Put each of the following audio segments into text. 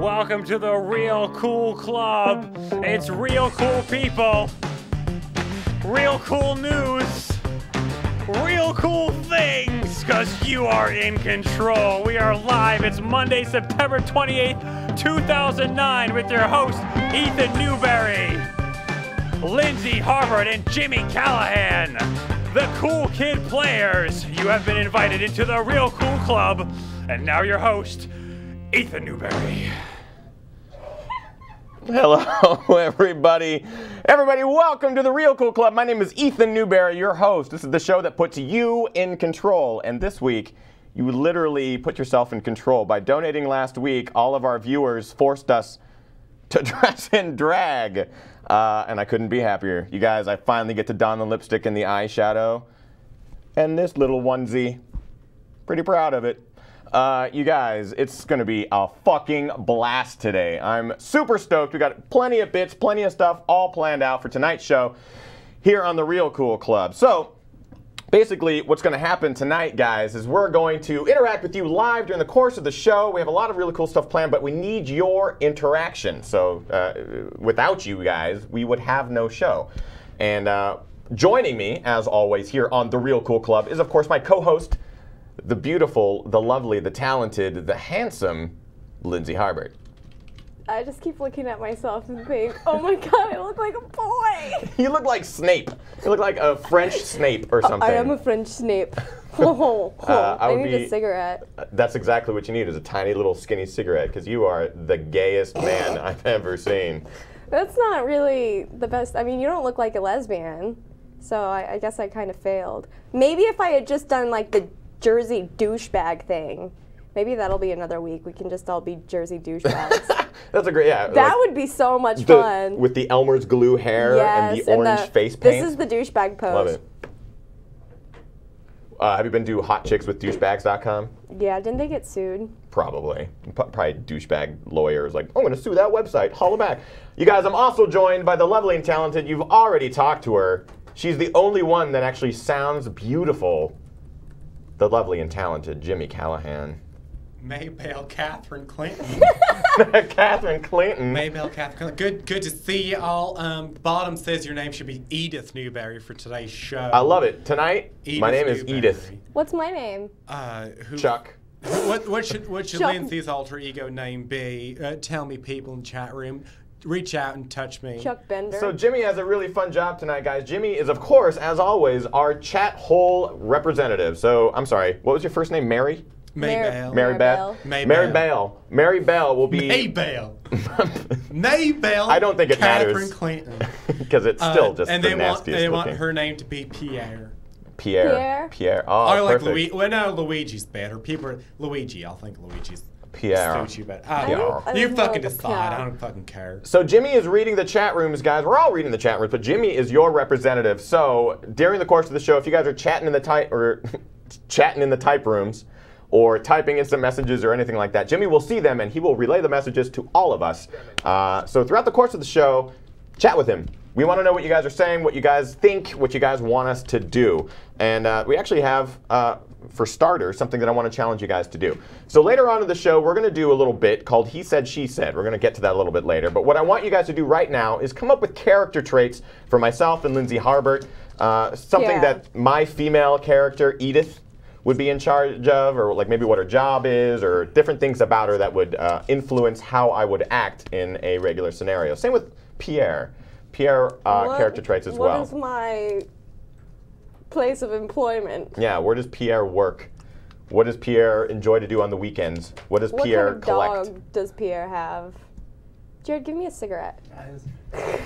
Welcome to the Real Cool Club. It's real cool people, real cool news, real cool things, because you are in control. We are live. It's Monday, September 28th, 2009, with your host, Ethan Newberry, Lindsay Harvard, and Jimmy Callahan. The cool kid players. You have been invited into the Real Cool Club. And now your host, Ethan Newberry. Hello, everybody. Everybody, welcome to the Real Cool Club. My name is Ethan Newberry, your host. This is the show that puts you in control. And this week, you literally put yourself in control. By donating last week, all of our viewers forced us to dress in drag. And I couldn't be happier. You guys, I finally get to don the lipstick and the eyeshadow. And this little onesie. Pretty proud of it. You guys, it's going to be a fucking blast today. I'm super stoked. We got plenty of bits, plenty of stuff all planned out for tonight's show here on the Real Cool Club. So, basically, what's going to happen tonight, guys, is we're going to interact with you live during the course of the show. We have a lot of really cool stuff planned, but we need your interaction. So, without you guys, we would have no show. And joining me, as always, here on the Real Cool Club is, of course, my co-host, the beautiful, the lovely, the talented, the handsome Lindsay Harvard. I just keep looking at myself and think, oh my god, I look like a boy. You look like Snape. You look like a French Snape or something. I am a French Snape. I need a cigarette. That's exactly what you need, is a tiny little skinny cigarette, because you are the gayest man I've ever seen. That's not really the best. I mean, you don't look like a lesbian, so I guess I kind of failed. Maybe if I had just done like the Jersey douchebag thing. Maybe that'll be another week. We can just all be Jersey douchebags. That's a great, yeah. That like, would be so much fun. With the Elmer's glue hair and the orange face paint. This is the douchebag pose. Love it. Have you been to hotchickswithdouchebags.com? Yeah, didn't they get sued? Probably. Probably douchebag lawyers like, I'm going to sue that website. Holla back. You guys, I'm also joined by the lovely and talented, you've already talked to her. She's the only one that actually sounds beautiful. The lovely and talented Jimmy Callahan. Maybelle Catherine Clinton. Catherine Clinton. Maybelle Catherine Clinton. Good to see you all. Bottom says your name should be Edith Newberry for today's show. I love it. Tonight, Edith my name Newberry. is Edith. What's my name? Chuck. What should Chuck. Lindsay's alter ego name be? Tell me, people in the chat room. Reach out and touch me. Chuck Bender. So Jimmy has a really fun job tonight, guys. Jimmy is, of course, as always, our chat hole representative. So, I'm sorry, what was your first name? Mary? Maybelle. Mary Beth? Maybelle. Mary Belle. Mary Belle will be... Maybelle. Maybelle. I don't think it Catherine matters. Clinton. Because it's still just and the they nastiest they want looking. her name to be Pierre. Pierre. Oh, I like perfect. Luigi. Well, no, Luigi's better. People are Luigi. I'll think Luigi's. Pierre. Suits you better. You You fucking decide. I don't fucking care. So Jimmy is reading the chat rooms, guys. We're all reading the chat rooms, but Jimmy is your representative. So during the course of the show, if you guys are chatting in the type rooms, or typing in some messages or anything like that, Jimmy will see them and he will relay the messages to all of us. So throughout the course of the show, chat with him. We want to know what you guys are saying, what you guys think, what you guys want us to do. And we actually have, for starters, something that I want to challenge you guys to do. So later on in the show, we're going to do a little bit called He Said, She Said. We're going to get to that a little bit later. But what I want you guys to do right now is come up with character traits for myself and Lindsay Harbert. Something that my female character, Edith, would be in charge of, or like maybe what her job is, or different things about her that would influence how I would act in a regular scenario. Same with Pierre. Character traits as well. What is my place of employment? Yeah, where does Pierre work? What does Pierre enjoy to do on the weekends? What does Pierre collect? What kind of dog does Pierre have? Jared, give me a cigarette.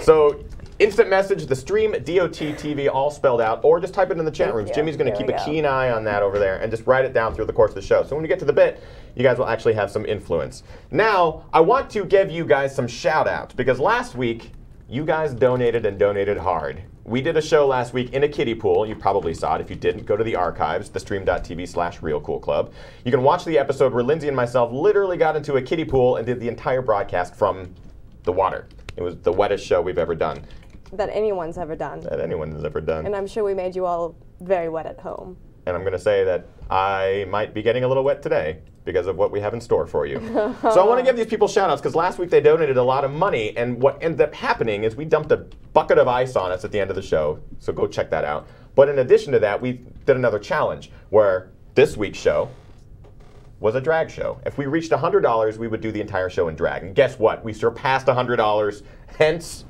So, instant message, the stream, DOT-TV, all spelled out, or just type it in the chat rooms. Jimmy's going to keep a keen eye on that over there and just write it down through the course of the show. So when we get to the bit, you guys will actually have some influence. Now, I want to give you guys some shout-outs, because last week, you guys donated and donated hard. We did a show last week in a kiddie pool. You probably saw it. If you didn't, go to the archives, thestream.tv/realcoolclub. You can watch the episode where Lindsay and myself literally got into a kiddie pool and did the entire broadcast from the water. It was the wettest show we've ever done. That anyone's ever done. That anyone has ever done. And I'm sure we made you all very wet at home. And I'm going to say that I might be getting a little wet today, because of what we have in store for you. So I want to give these people shout outs because last week they donated a lot of money, and what ended up happening is we dumped a bucket of ice on us at the end of the show, so go check that out. But in addition to that, we did another challenge where this week's show was a drag show. If we reached $100, we would do the entire show in drag. And guess what? We surpassed $100, hence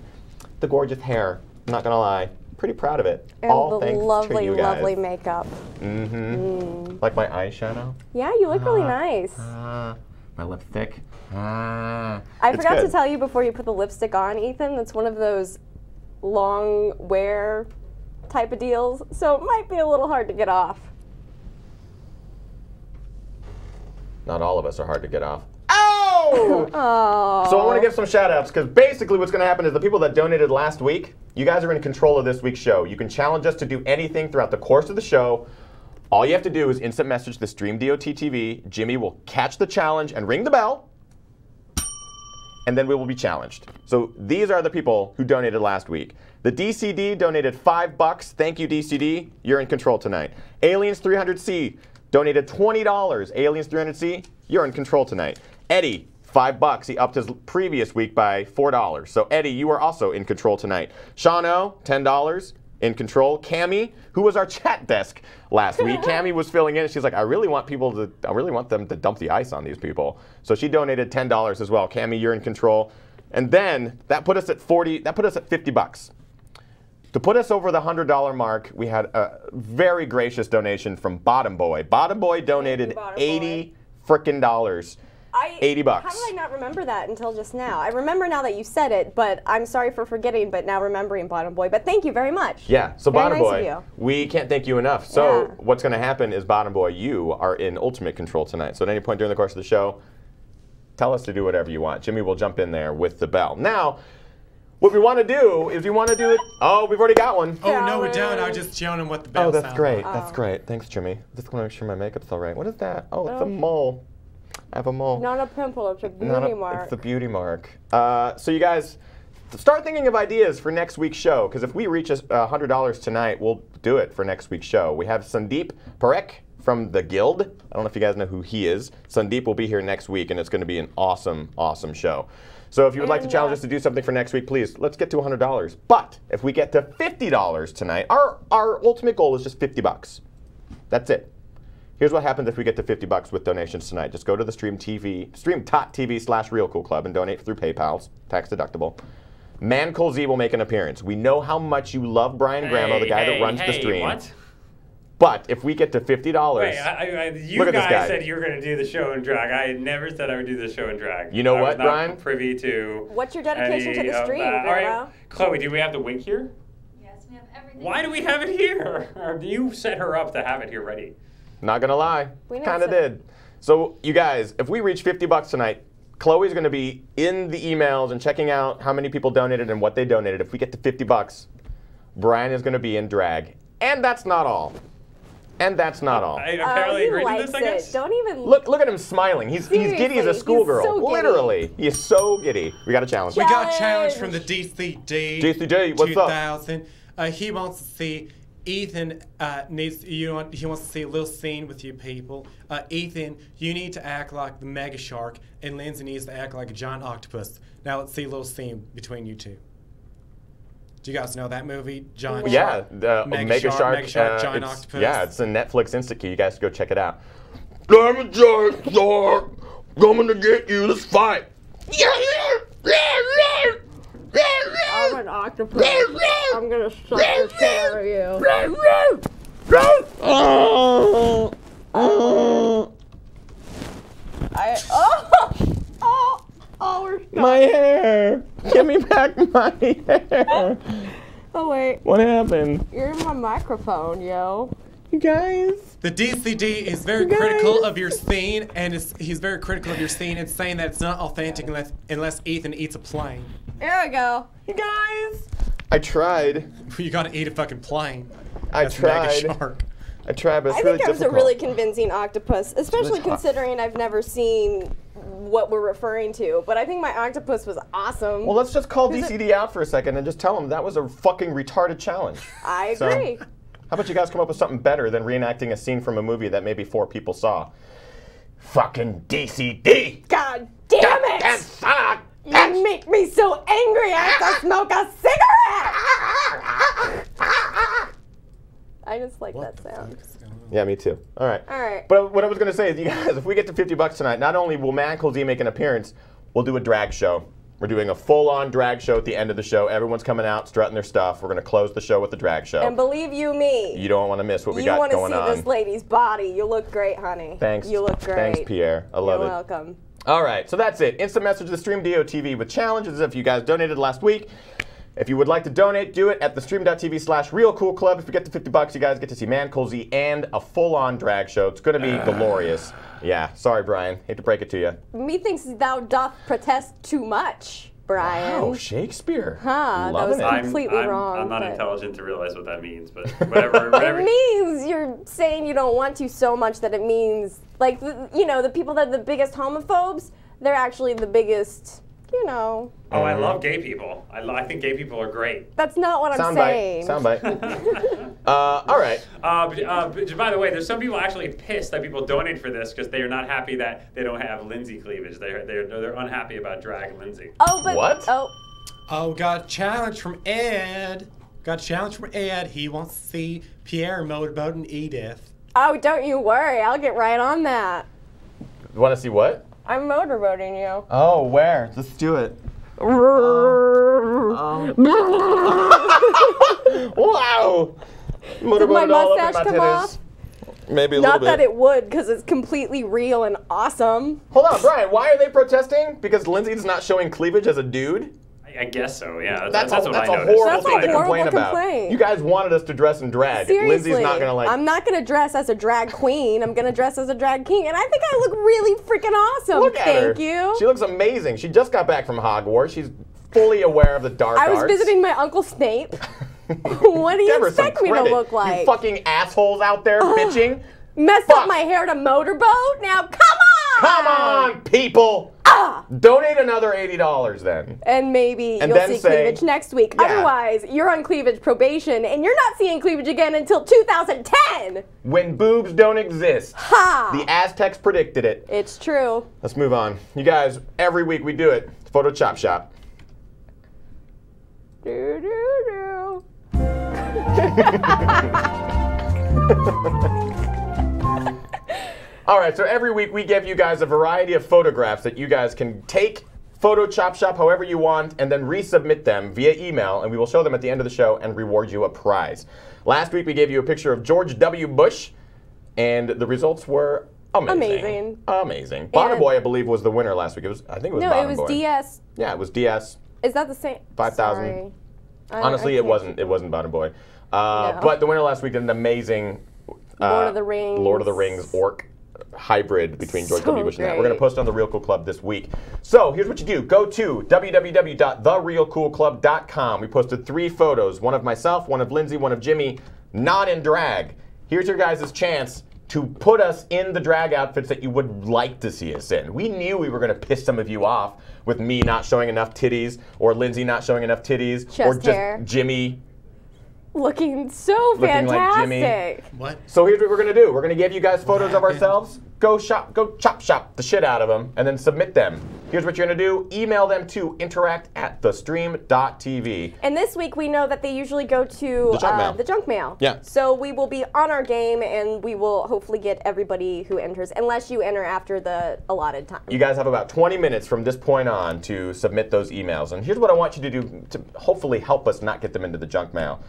the gorgeous hair. I'm not gonna lie. Pretty proud of it. And all the thanks lovely, to you guys. lovely makeup. Like my eyeshadow. Yeah, you look really nice. My lipstick. I It's forgot to good. tell you before you put the lipstick on, Ethan, it's one of those long wear type of deals, so it might be a little hard to get off. Not all of us are hard to get off. Oh! Oh. So I want to give some shout outs because basically what's going to happen is the people that donated last week, you guys are in control of this week's show. You can challenge us to do anything throughout the course of the show. All you have to do is instant message the Stream DOT TV. Jimmy will catch the challenge and ring the bell, and then we will be challenged. So these are the people who donated last week. The DCD donated $5. Thank you, DCD. You're in control tonight. Aliens 300C donated $20. Aliens 300C, you're in control tonight. Eddie, $5. He upped his previous week by $4. So Eddie, you are also in control tonight. Sean O, $10. In control. Cammie, who was our chat desk last week. Cammie was filling in. She's like, I really want them to dump the ice on these people. So she donated $10 as well. Cammie, you're in control. And then that put us at $50. To put us over the $100 mark, we had a very gracious donation from Bottom Boy. Bottom Boy donated $80 frickin' dollars. $80. How did I not remember that until just now? I remember now that you said it, but I'm sorry for forgetting, but now remembering Bottom Boy. But thank you very much. Yeah, so Very Bottom nice Boy, of you. we can't thank you enough. So Yeah. what's going to happen is Bottom Boy, you are in ultimate control tonight. So at any point during the course of the show, tell us to do whatever you want. Jimmy will jump in there with the bell. Now, what we want to do is we want to do it. Oh, we've already got one. Oh, no, we don't. I was just showing him what the bell Oh, that's sounds great. like. That's great. Thanks, Jimmy. Just want to make sure my makeup's all right. What is that? Oh, it's a mole. I have a mole. Not a pimple, it's a Not beauty a- mark. It's the beauty mark. So you guys, start thinking of ideas for next week's show, because if we reach $100 tonight, we'll do it for next week's show. We have Sandeep Parekh from the Guild. I don't know if you guys know who he is. Sandeep will be here next week, and it's going to be an awesome, awesome show. So if you would like to challenge us to do something for next week, please, let's get to $100. But if we get to $50 tonight, our ultimate goal is just $50. That's it. Here's what happens if we get to $50 with donations tonight. Just go to the stream.tv/realcoolclub and donate through PayPal, tax deductible. Man Cole Z will make an appearance. We know how much you love Brian Gramo, the guy that runs the stream. What? But if we get to $50, Wait, you look at this guys guy. said you were going to do the show in drag. I never said I would do the show in drag. You know I what, was not Brian? privy to. What's your dedication to any the of stream, that. All right, Grandma? Chloe, do we have the wig here? Yes, we have everything. Why do we have it here? Or do you set her up to have it here ready? Not gonna lie, We know kind of so. did. So you guys, if we reach $50 tonight, Chloe's gonna be in the emails and checking out how many people donated and what they donated. If we get to $50, Brian is gonna be in drag. And that's not all. And that's not all. I apparently he agreed to likes this, I it. Don't Don't even Look at him smiling. He's giddy as Seriously, a he's schoolgirl. so giddy. Literally. He is so giddy. We got a challenge. We got a challenge Challenge. from the DCD. DCD, what's up? 2000. He wants to see Ethan he wants to see a little scene with you people. Ethan, you need to act like the Mega Shark, and Lindsay needs to act like a giant octopus. Now let's see a little scene between you two. Do you guys know that movie, Giant Yeah, Shark? the Mega Shark. Giant it's- Octopus. Yeah, it's a Netflix Instant Key. You guys go check it out. I'm a giant shark. Coming to get you. Let's fight. I'm an octopus. I'm gonna suck the shit out of you. We're stuck. My hair. Give me back my hair. Oh wait, What happened? you're in my microphone, yo. You guys? The DCD is very Guys. critical of your scene, and he's very critical of your scene and saying that it's not authentic unless Ethan eats a plane. There we go. You guys? I tried. You gotta eat a fucking plane. I That's tried. Mega Shark. I tried, but it's I really think I was a difficult. really convincing octopus, especially tough. considering I've never seen what we're referring to. But I think my octopus was awesome. Well, let's just call Is it- DCD out for a second and just tell him that was a fucking retarded challenge. I So, agree. How about you guys come up with something better than reenacting a scene from a movie that maybe 4 people saw? fucking DCD. God damn it! Goddamn son of a You bitch. make me so angry I have to smoke a cigarette! I just like that sound. Yeah, me too. All right. All right. But what I was going to say is, you guys, if we get to $50 tonight, not only will Man Cool Z make an appearance, we'll do a drag show. We're doing a full-on drag show at the end of the show. Everyone's coming out, strutting their stuff. We're going to close the show with the drag show. And believe you me, You don't want to miss what we you got want to going see on. this lady's body. You look great, honey. Thanks. You look great. Thanks, Pierre. I love You're it. welcome. All right, so that's it. Instant message to the Stream DOTV with challenges. If you guys donated last week, if you would like to donate, do it at the stream.tv/realcoolclub. If you get to $50, you guys get to see Man Cool Z and a full-on drag show. It's going to be glorious. Yeah, sorry, Brian. Hate to break it to you. Methinks thou doth protest too much, Brian. Oh, Shakespeare. Huh, that Loving was it. completely wrong. I'm not but- intelligent to realize what that means, but whatever. It means you're saying you don't want to so much that it means, like, you know, the people that are the biggest homophobes, they're actually the biggest, you know. Oh, I love gay people. I think gay people are great. That's not what I'm saying. Soundbite. All right. But by the way, there's some people actually pissed that people donate for this because they are not happy that they don't have Lindsay cleavage. They're unhappy about drag Lindsay. Oh, but What? Oh, got a challenge from Ed. Got a challenge from Ed. He wants to see Pierre motorboat and Edith. Oh, don't you worry. I'll get right on that. You want to see what? I'm motorboating you. Oh, where? Let's do it. Wow! Did my Motorboated all over mustache come titties. off? Maybe a Not little that bit. it would, because it's completely real and awesome. Hold on, Brian. Why are they protesting? Because Lindsay's not showing cleavage as a dude? I guess so. Yeah, That's what a I noticed. horrible That's a thing to horrible complain about. complaint. You guys wanted us to dress in drag. Seriously, Lindsay's not gonna like. I'm not gonna dress as a drag queen. I'm gonna dress as a drag king, and I think I look really freaking awesome. Look at her. Thank you. She looks amazing. She just got back from Hogwarts. She's fully aware of the dark I was arts. visiting my Uncle Snape. What do you Give her some expect me to credit. look like? You fucking assholes out there bitching. Mess Fuck. up my hair to motorboat? Now come on! Come on, people! Donate another $80 then. And maybe And you'll then see say- cleavage next week. Yeah. Otherwise, you're on cleavage probation, and you're not seeing cleavage again until 2010. When boobs don't exist. Ha! The Aztecs predicted it. It's true. Let's move on. You guys, every week we do it. Photo Chop Shop. Do, do, do. All right, so every week we give you guys a variety of photographs that you guys can take, Photo Chop Shop however you want, and then resubmit them via email, and we will show them at the end of the show and reward you a prize. Last week we gave you a picture of George W. Bush, and the results were amazing. Amazing. Bottom Boy, I believe, was the winner last week. I think it was No, Bottom it was Boy. DS. Yeah, it was DS. Is that the same? 5,000. Sorry. Honestly, I it can't wasn't. keep- It wasn't Bottom Boy. No. But the winner last week did an amazing Lord of the Rings. Lord of the Rings orc hybrid between George So W. Bush and that. We're great. going to post it on the Real Cool Club this week. So here's what you do. Go to www.therealcoolclub.com. We posted 3 photos, one of myself, one of Lindsay, one of Jimmy, not in drag. Here's your guys' chance to put us in the drag outfits that you would like to see us in. We knew we were going to piss some of you off with me not showing enough titties, or Lindsay not showing enough titties, or Chest just hair. Jimmy. Looking so Looking like Jimmy. fantastic. What? So here's what we're gonna do. We're gonna give you guys photos of ourselves. Go chop shop the shit out of them, and then submit them. Here's what you're gonna do. Email them to interact@thestream.tv. And this week we know that they usually go to The junk mail. the junk mail. Yeah. So we will be on our game, and we will hopefully get everybody who enters, unless you enter after the allotted time. You guys have about 20 minutes from this point on to submit those emails. And here's what I want you to do to hopefully help us not get them into the junk mail.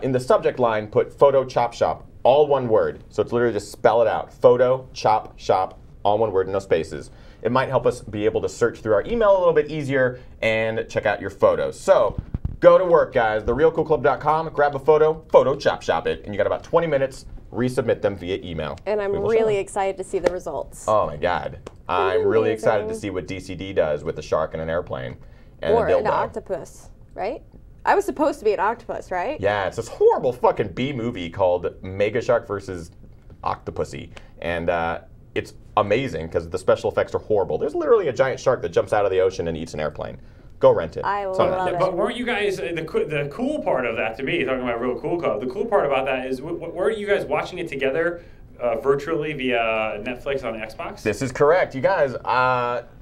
In the subject line, put Photo Chop Shop, all one word. So it's literally just spell it out. Photo Chop Shop, all one word, no spaces. It might help us be able to search through our email a little bit easier and check out your photos. So go to work, guys. TheRealCoolClub.com, grab a photo, Photo Chop Shop it, and you got about 20 minutes. Resubmit them via email. And I'm We will really show. excited to see the results. Oh my God. I'm really excited to Amazing. see what DCD does with a shark and an airplane. And Or a an dildo. octopus, right? I was supposed to be an octopus, right? Yeah, it's this horrible fucking B movie called Mega Shark versus Octopussy. And it's amazing because the special effects are horrible. There's literally a giant shark that jumps out of the ocean and eats an airplane. Go rent it. I It's on love Netflix. it. But weren't you guys the cool part of that to me? Talking about Real Cool Club, the cool part about that is weren't you guys watching it together virtually via Netflix on Xbox? This is correct. You guys,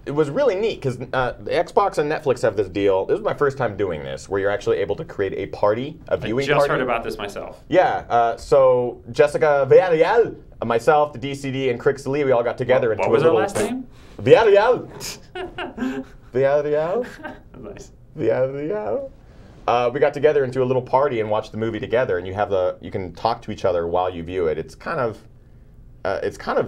it was really neat because the Xbox and Netflix have this deal. This was my first time doing this, where you're actually able to create a party, a viewing party. I just heard about this myself. Yeah, so Jessica Villarreal, myself, the DCD, and Crix Lee, we all got together. What was her last name? Villarreal. Villarreal. Nice. Villarreal. We got together into a little party and watched the movie together, and you can talk to each other while you view it. It's kind of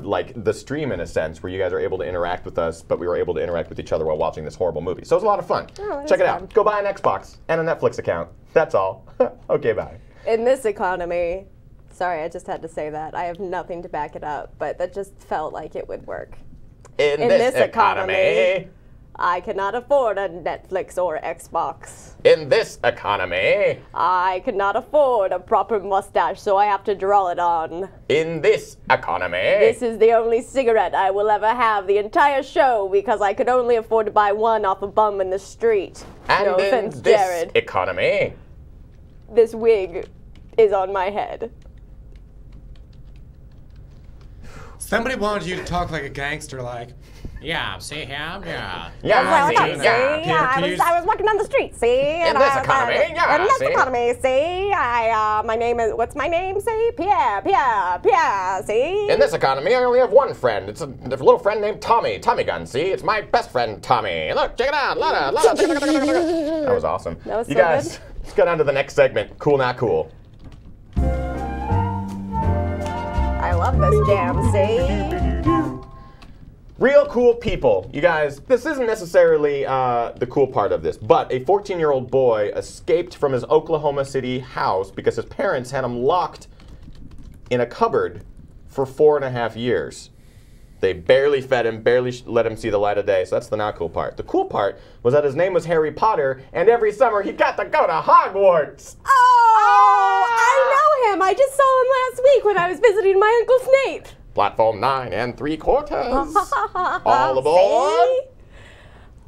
like the stream in a sense, where you guys are able to interact with us, but we were able to interact with each other while watching this horrible movie. So it was a lot of fun. Oh, Check it fun. out. Go buy an Xbox and a Netflix account. That's all. Okay, bye. In this economy, sorry, I just had to say that. I have nothing to back it up, but that just felt like it would work. In this economy. I cannot afford a Netflix or Xbox. In this economy. I cannot afford a proper mustache, so I have to draw it on. In this economy. This is the only cigarette I will ever have the entire show because I could only afford to buy one off a bum in the street. And no in offense, this Jared. economy. This wig is on my head. Somebody wanted you to talk like a gangster, like, yeah, see him, yeah. Yeah, Well, see, I yeah. was walking down the street, see? In this economy, yeah, In this see? economy, see? My name is, what's my name, see? Pierre, see? In this economy, I only have one friend. It's a little friend named Tommy. Tommy Gun, see? It's my best friend, Tommy. Look, check it out. That was awesome. That was you so guys, good. let's go down to the next segment. Cool, not cool. I love this jam, see? Real cool people. You guys, this isn't necessarily the cool part of this, but a 14-year-old boy escaped from his Oklahoma City house because his parents had him locked in a cupboard for 4.5 years. They barely fed him, barely let him see the light of day, so that's the not cool part. The cool part was that his name was Harry Potter, and every summer he got to go to Hogwarts. Oh, I know him. I just saw him last week when I was visiting my Uncle Snape. Platform 9 3/4. All aboard. See?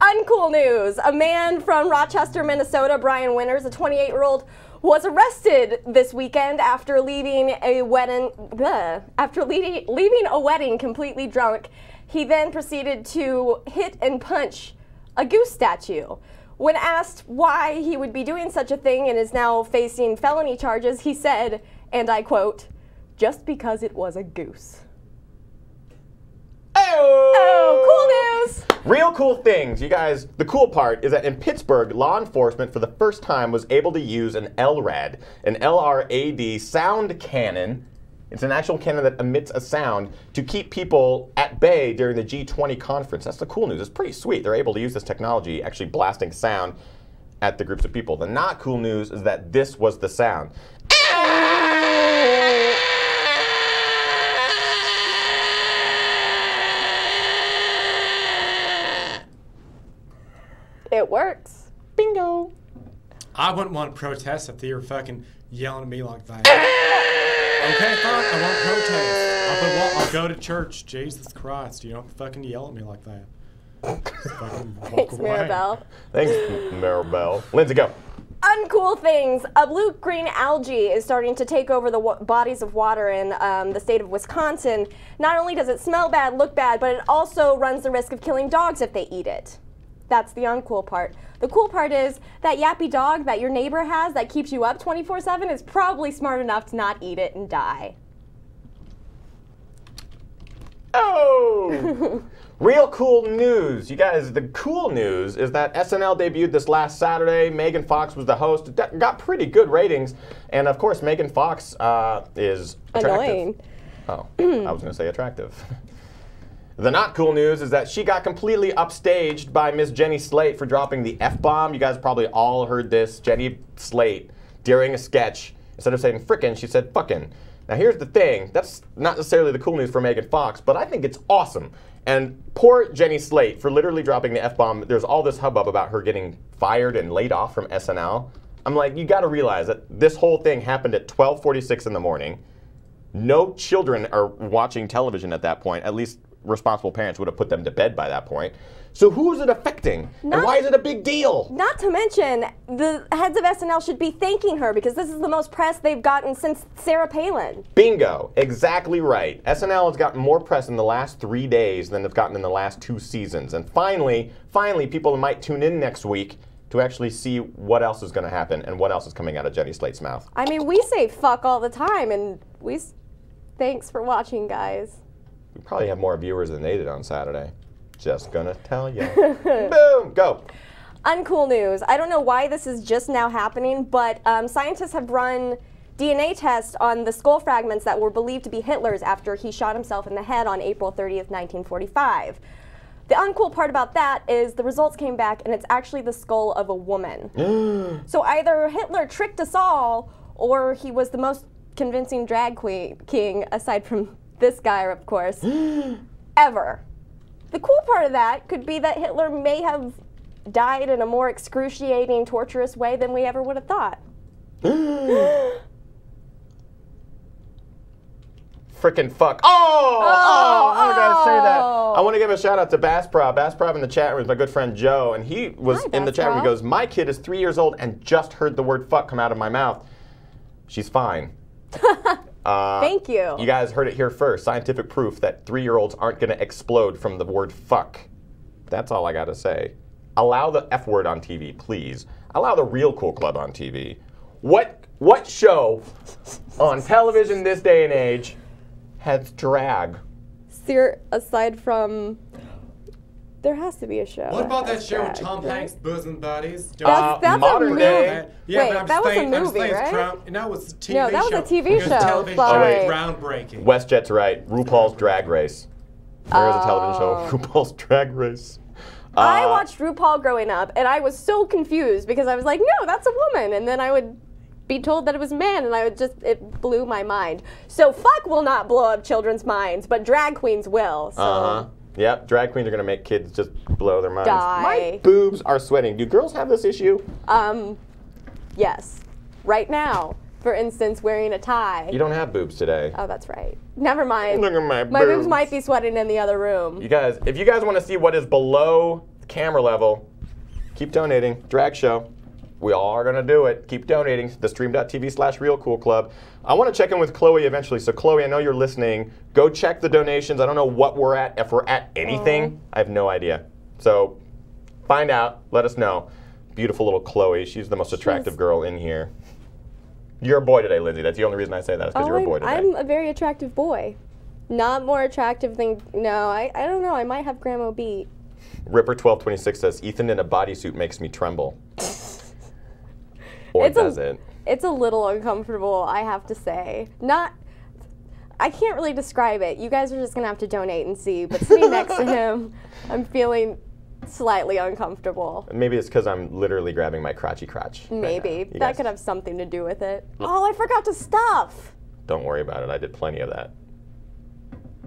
Uncool news. A man from Rochester, Minnesota, Brian Winters, a 28-year-old, was arrested this weekend after leaving a wedding. Leaving a wedding completely drunk. He then proceeded to hit and punch a goose statue. When asked why he would be doing such a thing and is now facing felony charges, he said, and I quote, "Just because it was a goose." Oh, cool news! Real cool things. You guys, the cool part is that in Pittsburgh, law enforcement for the first time was able to use an LRAD, an LRAD sound cannon. It's an actual cannon that emits a sound to keep people at bay during the G20 conference. That's the cool news. It's pretty sweet. They're able to use this technology, actually blasting sound at the groups of people. The not cool news is that this was the sound. It works. Bingo. I wouldn't want to protest if they were fucking yelling at me like that. Okay, fine, I won't protest. I'll go to church. Jesus Christ, you don't fucking yell at me like that. Just fucking walk Thanks, away. Mirabelle. Thanks, Maribel. Lindsay, go. Uncool things. A blue-green algae is starting to take over the bodies of water in the state of Wisconsin. Not only does it smell bad, look bad, but it also runs the risk of killing dogs if they eat it. That's the uncool part. The cool part is that yappy dog that your neighbor has that keeps you up 24/7 is probably smart enough to not eat it and die. Oh! Real cool news. You guys, the cool news is that SNL debuted this last Saturday. Megan Fox was the host. It got pretty good ratings. And of course, Megan Fox is attractive. Annoying. Oh, I was going to say attractive. The not cool news is that she got completely upstaged by Miss Jenny Slate for dropping the F-bomb. You guys probably all heard this. Jenny Slate, during a sketch, instead of saying frickin', she said fuckin'. Now here's the thing. That's not necessarily the cool news for Megan Fox, but I think it's awesome. And poor Jenny Slate for literally dropping the F-bomb. There's all this hubbub about her getting fired and laid off from SNL. I'm like, you gotta realize that this whole thing happened at 12:46 in the morning. No children are watching television at that point, at least responsible parents would have put them to bed by that point. So who is it affecting? And why is it a big deal? Not to mention, the heads of SNL should be thanking her because this is the most press they've gotten since Sarah Palin. Bingo. Exactly right. SNL has gotten more press in the last 3 days than they've gotten in the last 2 seasons. And finally, people might tune in next week to actually see what else is going to happen and what else is coming out of Jenny Slate's mouth. I mean, we say fuck all the time, and thanks for watching, guys. We probably have more viewers than they did on Saturday. Just gonna tell you. Boom, go. Uncool news. I don't know why this is just now happening, but scientists have run DNA tests on the skull fragments that were believed to be Hitler's after he shot himself in the head on April 30th, 1945. The uncool part about that is the results came back and it's actually the skull of a woman. So either Hitler tricked us all, or he was the most convincing drag king, aside from this guy, of course, ever. The cool part of that could be that Hitler may have died in a more excruciating, torturous way than we ever would have thought. Frickin' fuck. I gotta say that. I want to give a shout out to Bassprov. Bassprov in the chat room is my good friend Joe, and he was in the chat room. He goes, my kid is 3 years old and just heard the word fuck come out of my mouth. She's fine. Thank you. You guys heard it here first. Scientific proof that 3-year-olds aren't going to explode from the word fuck. That's all I got to say. Allow the F word on TV, please. Allow the Real Cool Club on TV. What show on television this day and age has drag? Aside from... There has to be a show. What about that show with Tom Hanks, Bosom Buddies? That's modern a movie. day. Yeah, Wait, but I'm that was a saying, movie, right? No, it was a TV show. No, that was a TV It was show, television but- show. wait. Groundbreaking. WestJet's right. RuPaul's Drag Race. There is a television show, RuPaul's Drag Race. I watched RuPaul growing up, and I was so confused because I was like, no, that's a woman. And then I would be told that it was a man, and it blew my mind. So fuck will not blow up children's minds, but drag queens will. So. Yep, drag queens are going to make kids just blow their minds. Die. My boobs are sweating. Do girls have this issue? Yes. Right now, for instance, wearing a tie. You don't have boobs today. Oh, that's right. Never mind. Look at my My boobs boobs. might be sweating in the other room. You guys, if you guys want to see what is below camera level, keep donating. Drag show. We all are going to do it. Keep donating. thestream.tv/realcoolclub. I want to check in with Chloe eventually. So, Chloe, I know you're listening. Go check the donations. I don't know what we're at. If we're at anything, I have no idea. So, find out. Let us know. Beautiful little Chloe. She's the most attractive girl in here. You're a boy today, Lindsay. That's the only reason I say that is because you're a boy today. I'm a very attractive boy. Not more attractive than... No, I don't know. I might have Grandma beat. Ripper1226 says, Ethan in a bodysuit makes me tremble. Or does it? It's a little uncomfortable, I have to say. I can't really describe it. You guys are just going to have to donate and see. But sitting next to him, I'm feeling slightly uncomfortable. Maybe it's because I'm literally grabbing my crotchy crotch. Maybe. You That guys- could have something to do with it. Oh, I forgot to stuff. Don't worry about it. I did plenty of that.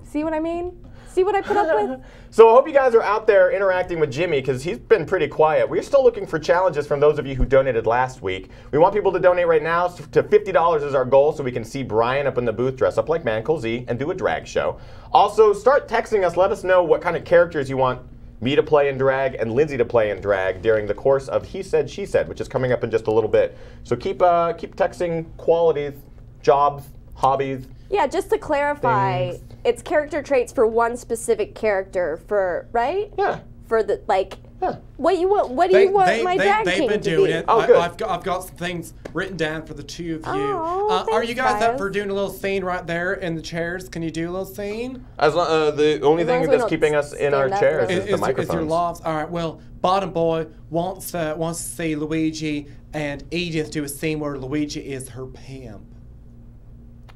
See what I mean? See what I put up with? So I hope you guys are out there interacting with Jimmy because he's been pretty quiet. We're still looking for challenges from those of you who donated last week. We want people to donate right now to $50 is our goal so we can see Brian up in the booth dress up like Man Cool Z and do a drag show. Also, start texting us. Let us know what kind of characters you want me to play in drag and Lindsay to play in drag during the course of He Said, She Said, which is coming up in just a little bit. So keep texting qualities, jobs, hobbies. Yeah, just to clarify, Things. it's character traits for one specific character, right? Yeah. For the, like, Yeah. what do you want my drag They've king been to doing be? it. Oh, good. I've got some things written down for the two of you. Oh, are thanks, you guys guys. up for doing a little scene right there in the chairs? Can you do a little scene? As the only As long thing as we that's don't keeping us in our stand up chairs and is the Is your microphones. lofts? All right. Well, Bottom Boy wants to see Luigi and Edith do a scene where Luigi is her pimp.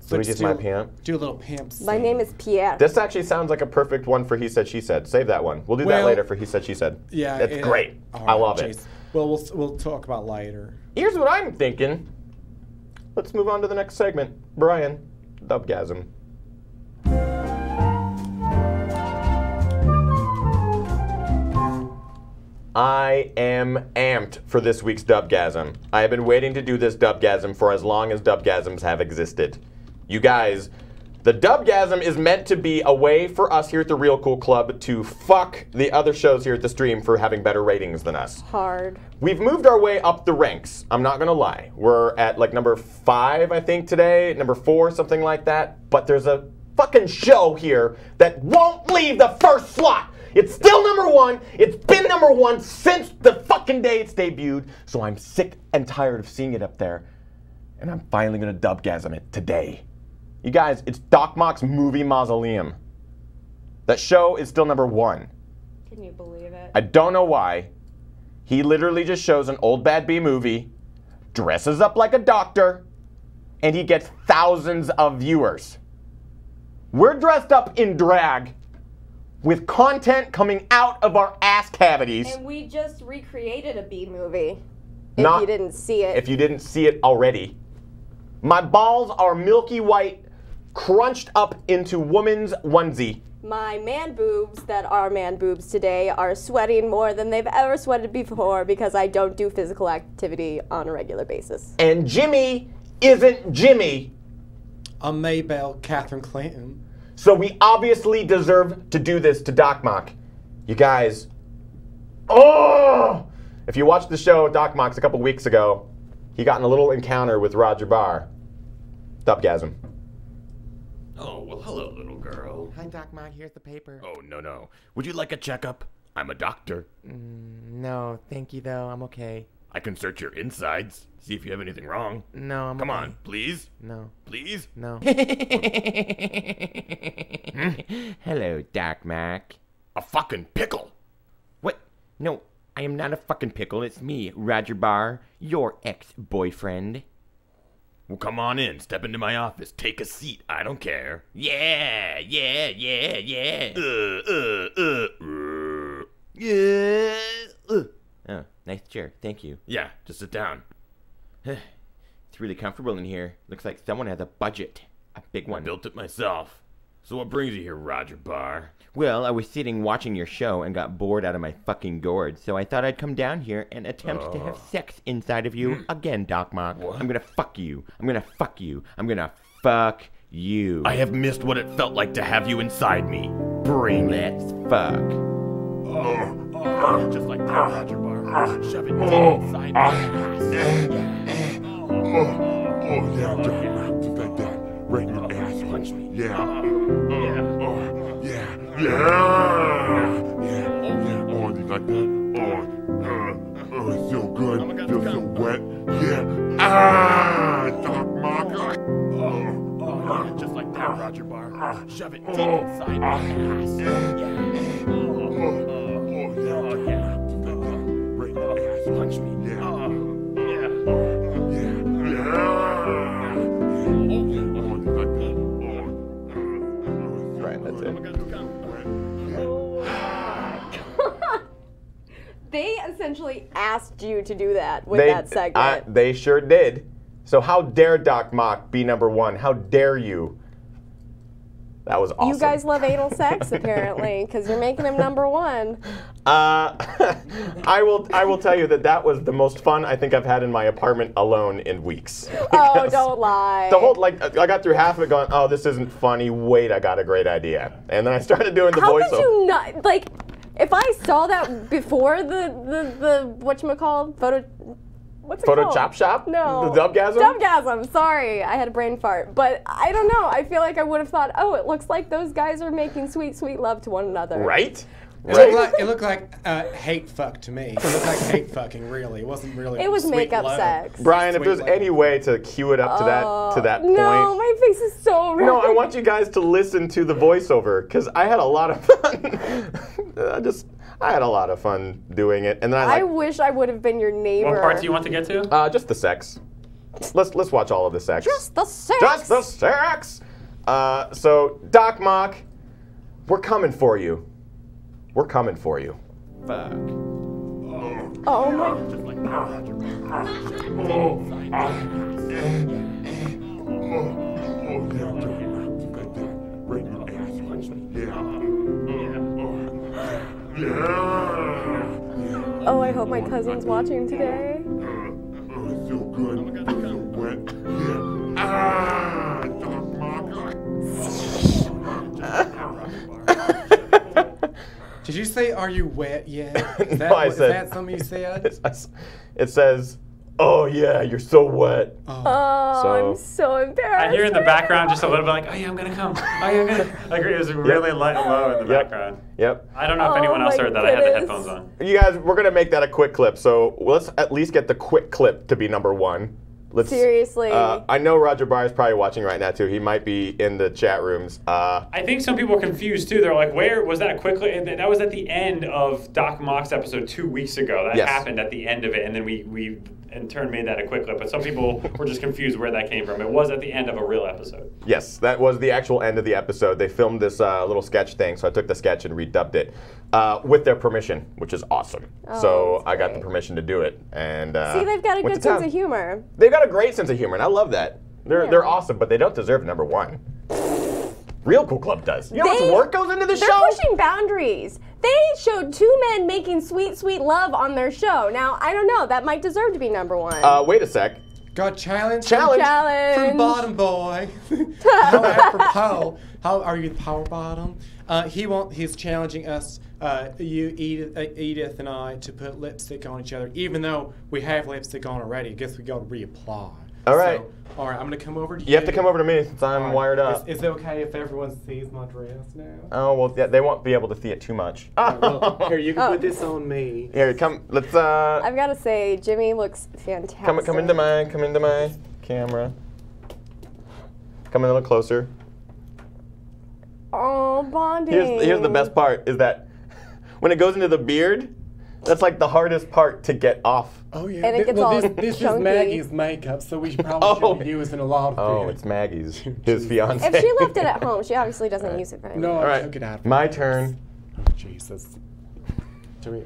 So Luigi's just my do- pimp? Do a little pimp scene. My name is Pierre. This actually sounds like a perfect one for He Said, She Said. Save that one. We'll do that Well, later for He Said, She Said. Yeah, It's great. all I right, love it. jeez. Well, we'll talk about later. Here's what I'm thinking. Let's move on to the next segment. Brian, Dubgasm. I am amped for this week's Dubgasm. I have been waiting to do this Dubgasm for as long as Dubgasms have existed. You guys, The Dubgasm is meant to be a way for us here at the Real Cool Club to fuck the other shows here at the stream for having better ratings than us. Hard. We've moved our way up the ranks. I'm not gonna lie. We're at like number 5, I think, today. Number 4, something like that. But there's a fucking show here that won't leave the first slot. It's still number 1. It's been number 1 since the fucking day it's debuted. So I'm sick and tired of seeing it up there. And I'm finally gonna Dubgasm it today. You guys, it's Doc Mock's movie Mausoleum. That show is still number 1. Can you believe it? I don't know why. He literally just shows an old bad B movie, dresses up like a doctor, and he gets thousands of viewers. We're dressed up in drag with content coming out of our ass cavities. And we just recreated a B movie. Not- If you didn't see it. If you didn't see it already. My balls are milky white, crunched up into woman's onesie. My man boobs that are man boobs today are sweating more than they've ever sweated before because I don't do physical activity on a regular basis. And Jimmy isn't Jimmy. I'm Maybelle Catherine Clinton. So we obviously deserve to do this to Doc Mock. You guys, oh! If you watched the show Doc Mock's a couple weeks ago, he got in a little encounter with Roger Barr. Dubgasm. Oh, well, hello, little girl. Hi, Doc Mock. Here's the paper. Oh, no. Would you like a checkup? I'm a doctor. No, thank you, though. I'm okay. I can search your insides, see if you have anything wrong. No, I'm Come okay. on, please? No. Please? No. Hello, Doc Mock. A fucking pickle. What? No, I am not a fucking pickle. It's me, Roger Barr, your ex-boyfriend. Well, come on in. Step into my office. Take a seat. I don't care. Yeah. Oh, nice chair. Thank you. Yeah, just sit down. It's really comfortable in here. Looks like someone has a budget. A big I one. built it myself. So what brings you here, Roger Barr? Well, I was sitting watching your show and got bored out of my fucking gourd, so I thought I'd come down here and attempt to have sex inside of you again, Doc Mock. What? I'm gonna fuck you. I'm gonna fuck you. I'm gonna fuck you. I have missed what it felt like to have you inside me. Bring it. Let's fuck. Just like that, Roger Barr. Shove it deep inside my ass. Yeah, just like that. Right in your ass. Punch me. Yeah. Yeah. Oh, you like that? Oh, it's so good. Feels so wet. Yeah. Doc Mock. Just like that, Roger Barr. Shove it deep inside my ass. Right in your ass. Punch me. Right, that's it. They essentially asked you to do that with that segment. They sure did. So how dare Doc Mock be number 1? How dare you? That was awesome. You guys love anal sex, apparently, because you're making him number 1. I will tell you that was the most fun I think I've had in my apartment alone in weeks. Oh, Because don't lie. The whole, I got through half of it going, oh, this isn't funny. Wait, I got a great idea. And then I started doing the How voiceover. could you not, like, if I saw that before the whatchamacallit, what's it Photo called? Chop Shop? No. The Dubgasm? Dubgasm, sorry. I had a brain fart. But I don't know. I feel like I would have thought, oh, it looks like those guys are making sweet, sweet love to one another. Right? It looked like hate fuck to me. It looked like hate fucking, really. It wasn't really. It was sweet makeup love. sex. Brian, if Sweet there's love. any way to cue it up to that point. No, my face is so red. No, I want you guys to listen to the voiceover because I had a lot of fun. I had a lot of fun doing it, and then I wish I would have been your neighbor. What parts do you want to get to? just the sex. Let's watch all of the sex. Just the sex. Just the sex. So Doc Mock, we're coming for you. We're coming for you. Fuck. Oh my. Just like that, Roger Barr. Shove it deep inside my ass. Just like that. Right in your ass. Punch me. Oh, I hope my cousin's watching today. Oh, it's so good. Feels so wet. Yeah. Doc Mock. Did you say, "Are you wet yet"? Is No, I is said- that something you said? It says, "Oh yeah, you're so wet." Oh, So- I'm so embarrassed. I hear in the right background now. just a little bit like, oh yeah, I'm gonna come. Oh yeah, I'm gonna. Like it was really light and low in the Yep. background. Yep. I don't know if Oh anyone else my heard that. I had the goodness. headphones on. You guys, we're gonna make that a quick clip. So let's at least get the quick clip to be number one. Let's, Seriously. I know Roger Barr's probably watching right now too. He might be in the chat rooms. I think some people are confused too. They're like, where was that quickly? And that was at the end of Doc Mock's episode 2 weeks ago. That Yes. happened at the end of it, and then we in turn made that a quick clip. But some people were just confused where that came from. It was at the end of a real episode. Yes, that was the actual end of the episode. They filmed this little sketch thing, so I took the sketch and redubbed it with their permission, which is awesome. Oh, so that's I got the great. permission to do it. And See, they've got a went good to sense town. of humor. They've got a great sense of humor, and I love that. They're Yeah. awesome, but they don't deserve number one. Real Cool Club does. You know how They- much work goes into the They're show? pushing boundaries. They showed two men making sweet, sweet love on their show. Now, I don't know. That might deserve to be number one. Wait a sec. Got challenge. Challenge. From Bottom Boy. How apropos. How are you, Power Bottom? He's challenging us, you, Edith, and I, to put lipstick on each other, even though we have lipstick on already. I guess we got to reapply. All right. So, all right, I'm gonna come over to you. You have to come over to me since I'm All right. wired up. Is it okay if everyone sees my dress now? Oh, well, yeah, they won't be able to see it too much. Well, here, you can Oh. put this on me. Here, come. Let's I've got to say, Jimmy looks fantastic. come into my camera. Come in a little closer. Oh, bonding. Here's the best part is that when it goes into the beard, that's like the hardest part to get off. Oh yeah. And it gets all this is chunky. Maggie's makeup, so we probably Oh. shouldn't be using a lot of Oh, it. it's Maggie's, his fiance. If she left it at home, she obviously doesn't use it very No, much. All I right, took it out. my turn. Oh, Jesus.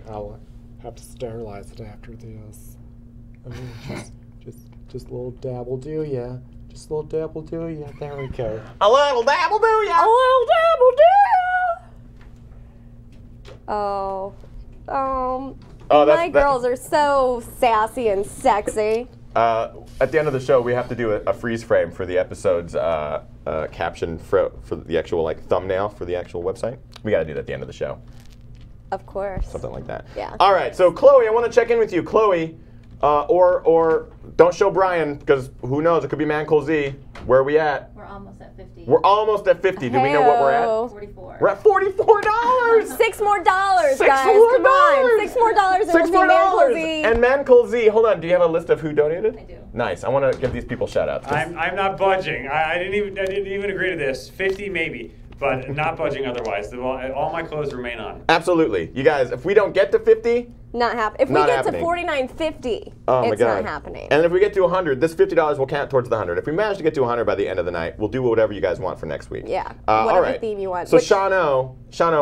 I'll have to sterilize it after this. I mean, just a little dabble, do ya? Just a little dabble, do ya? There we go. A little dabble do A ya? little dabble do. Oh. Oh, My girls are so sassy and sexy. At the end of the show, we have to do a freeze frame for the episode's caption for the actual like thumbnail for the actual website. We got to do that at the end of the show, Of course. something like that. Yeah. All right, so Chloe, I want to check in with you, Chloe, or don't show Brian because who knows? It could be Man Cool Z. Where are we at? We're almost at 50. We're almost at 50. Do we know what we're at? Heyo. 44. We're at $44. $6 more, guys. $6 more. Come on. $6 more and $6 we'll see more. Man Cool Z. And Man Cool Z, hold on. Do you have a list of who donated? I do. Nice. I want to give these people shout outs. I'm not budging. I didn't even agree to this. 50 maybe, but not budging otherwise. All my clothes remain on. Absolutely. You guys, if we don't get to 50, Not happening. If we Not get happening. to $49.50, oh my it's God. not happening. And if we get to 100, this $50 will count towards the 100. If we manage to get to 100 by the end of the night, we'll do whatever you guys want for next week. Yeah, all whatever right. theme you want. So Which- Shano,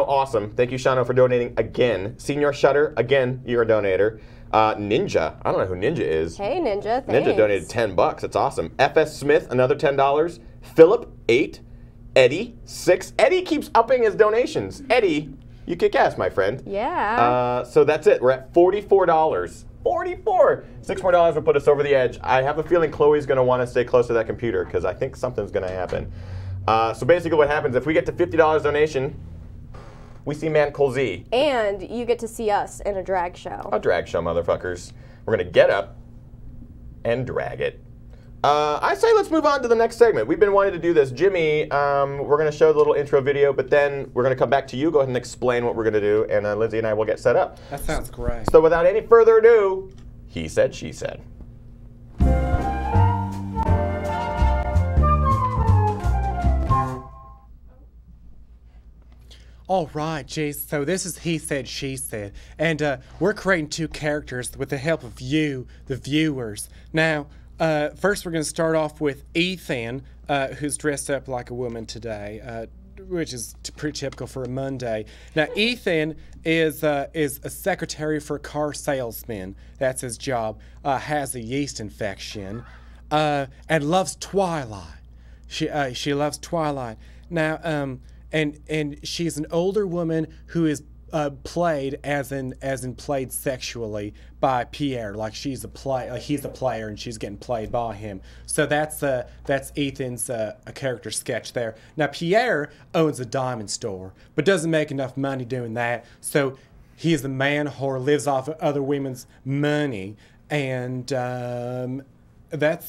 awesome. Thank you, Shano, for donating again. Senior Shutter, again, you're a donator. Ninja, I don't know who Ninja is. Hey, Ninja, thanks. Ninja donated $10. That's awesome. FS Smith, another $10. Philip, 8. Eddie, 6. Eddie keeps upping his donations. Eddie, you kick ass, my friend. Yeah. So that's it. We're at $44. 44. $6 more will put us over the edge. I have a feeling Chloe's going to want to stay close to that computer because I think something's going to happen. So basically what happens, if we get to $50 donation, we see Man Cool Z. And you get to see us in a drag show. A drag show, motherfuckers. We're going to get up and drag it. I say let's move on to the next segment. We've been wanting to do this. Jimmy, we're going to show the little intro video, but then we're going to come back to you. Go ahead and explain what we're going to do, and Lindsay and I will get set up. That sounds great. So without any further ado, he said, she said. All right, Jace. So this is He Said, She Said. And we're creating two characters with the help of you, the viewers. Now, first we're going to start off with Ethan, who's dressed up like a woman today, which is pretty typical for a Monday. Now, Ethan is a secretary for a car salesman. That's his job. Has a yeast infection and loves Twilight. She loves Twilight. Now, and she's an older woman who is played as in played sexually by Pierre, like he's a player and she's getting played by him. So that's Ethan's a character sketch there. Now Pierre owns a diamond store, but doesn't make enough money doing that. So he's a man whore, lives off of other women's money, and that's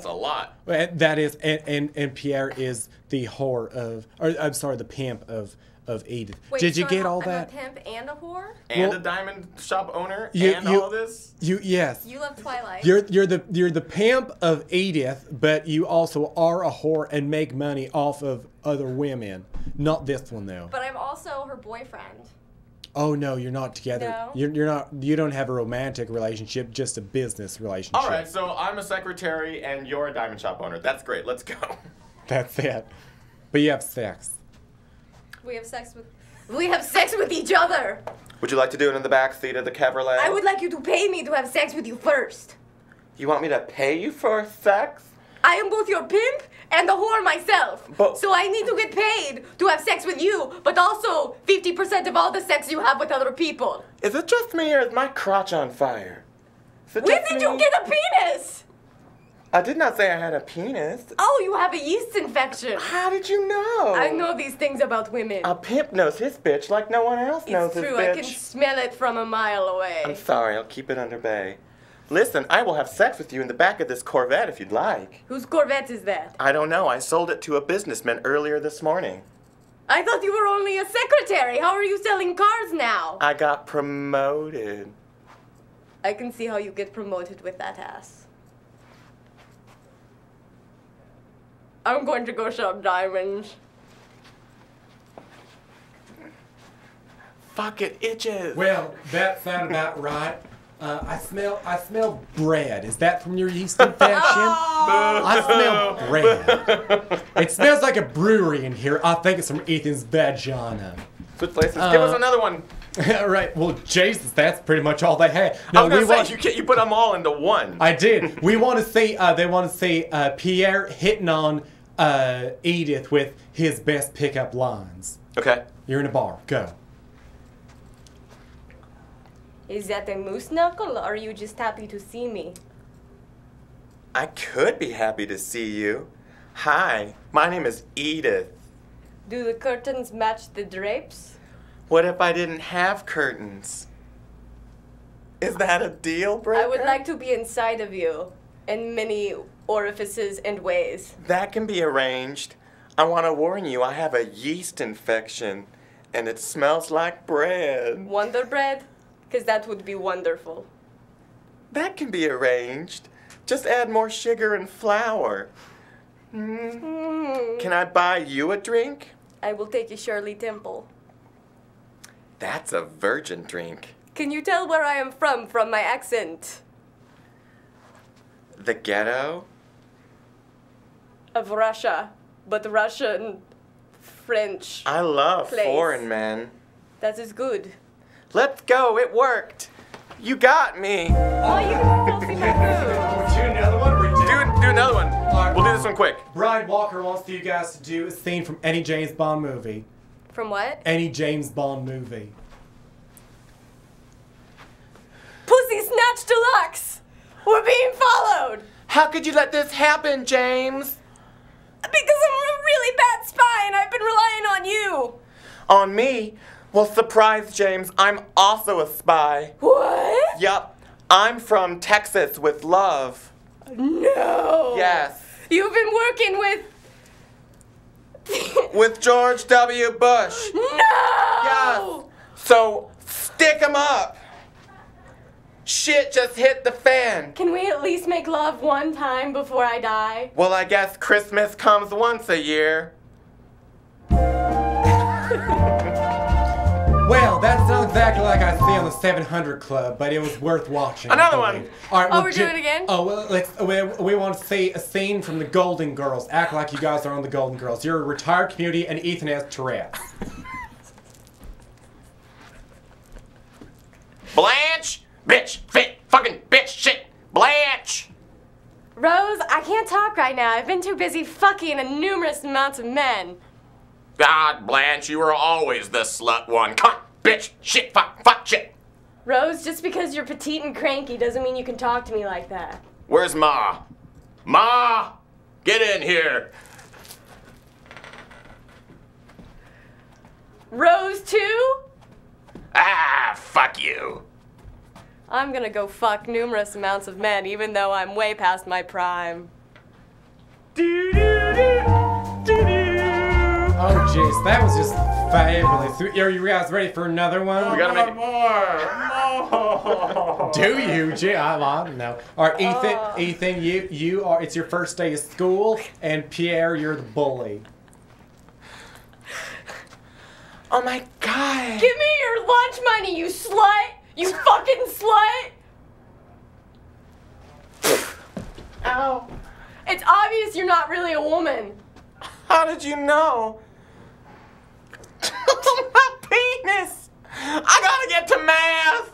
a lot. That is, and Pierre is the whore the pimp of Edith. Wait, Did you so get all I'm that? a pimp and a whore? And Well, a diamond shop owner you- and you- all this? Yes. You love Twilight. You're the pimp of Edith, but you also are a whore and make money off of other women. Not this one though. But I'm also her boyfriend. Oh no, you're not together. No. You're not. You don't have a romantic relationship, just a business relationship. All right, so I'm a secretary and you're a diamond shop owner. That's great. Let's go. That's it. But you have sex. We have sex with each other. Would you like to do it in the back seat of the Cabriolet? I would like you to pay me to have sex with you first. You want me to pay you for sex? I am both your pimp and a whore myself. But- So I need to get paid to have sex with you, but also 50% of all the sex you have with other people. Is it just me or is my crotch on fire? When did you get a penis? I did not say I had a penis. Oh, you have a yeast infection. How did you know? I know these things about women. A pimp knows his bitch like no one else knows It's his true, bitch. I can smell it from a mile away. I'm sorry, I'll keep it under bay. Listen, I will have sex with you in the back of this Corvette if you'd like. Whose Corvette is that? I don't know, I sold it to a businessman earlier this morning. I thought you were only a secretary. How are you selling cars now? I got promoted. I can see how you get promoted with that ass. I'm going to go shop diamonds. Fuck, it itches. Well, that sounded about right. I smell bread. Is that from your yeast infection? I smell bread. It smells like a brewery in here. I think it's from Ethan's vagina. Good places. Give us another one. Right. Well, Jesus, that's pretty much all they had. I was gonna say, you put them all into one. I did. We want to see. They want to see Pierre hitting on Edith with his best pickup lines. Okay. You're in a bar. Go. Is that a moose knuckle, or are you just happy to see me? I could be happy to see you. Hi, my name is Edith. Do the curtains match the drapes? What if I didn't have curtains? Is that a deal breaker? I would like to be inside of you, in many orifices and ways. That can be arranged. I want to warn you, I have a yeast infection, and it smells like bread. Wonder bread? Because that would be wonderful. That can be arranged. Just add more sugar and flour. Can I buy you a drink? I will take a Shirley Temple. That's a virgin drink. Can you tell where I am from my accent? The ghetto? Of Russia, but Russian, French. I love Place. foreign men. That is good. Let's go, it worked. You got me. Oh, you can see my food. Do another one. Do another one. right. We'll do this one quick. Brian Walker wants you guys to do a scene from any James Bond movie. From what? Any James Bond movie. Pussy Snatch Deluxe! We're being followed! How could you let this happen, James? Because I'm a really bad spy and I've been relying on you! On me? Well, surprise, James. I'm also a spy. What? Yup. I'm from Texas with love. No! Yes. You've been working with... With George W. Bush. No! Yes. So, stick 'em up. Shit just hit the fan. Can we at least make love one time before I die? Well, I guess Christmas comes once a year. Well, that's not exactly like I see on the 700 Club, but it was worth watching. Another I believe. one. All right, Oh, we're doing it again? Oh, well, we want to see a scene from the Golden Girls. Act like you guys are on the Golden Girls. You're a retired community, and Ethan has Tourette's. Blanche! Bitch! Fit! Fucking bitch! Shit! Blanche! Rose, I can't talk right now. I've been too busy fucking numerous amounts of men. God, Blanche, you were always the slut one. Cunt! bitch, shit, fuck, shit. Rose, just because you're petite and cranky doesn't mean you can talk to me like that. Where's Ma? Ma, get in here. Rose, too? Ah, fuck you. I'm gonna go fuck numerous amounts of men, even though I'm way past my prime. Oh, jeez, that was just fabulous. Are you guys ready for another one? We gotta make more. Do you? Gee, I don't know. All right, Ethan, you are. It's your first day of school, and Pierre, you're the bully. Oh my God. Give me your lunch money, you slut! You fucking slut! Ow. It's obvious you're not really a woman. How did you know? My penis! I gotta get to math!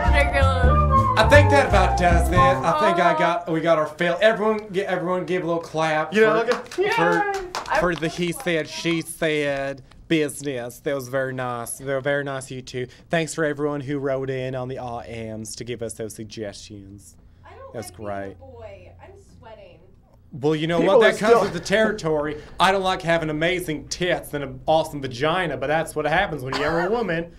Ridiculous. I think that about does it. I think we got our fail. Everyone give a little clap for the he said, she said business. That was very nice. They were very nice, you two. Thanks for everyone who wrote in on the RMs to give us those suggestions. That's great. Boy, I'm sweating. Well, you know People what? are That comes still- with the territory. I don't like having amazing tits and an awesome vagina, but that's what happens when you're a woman.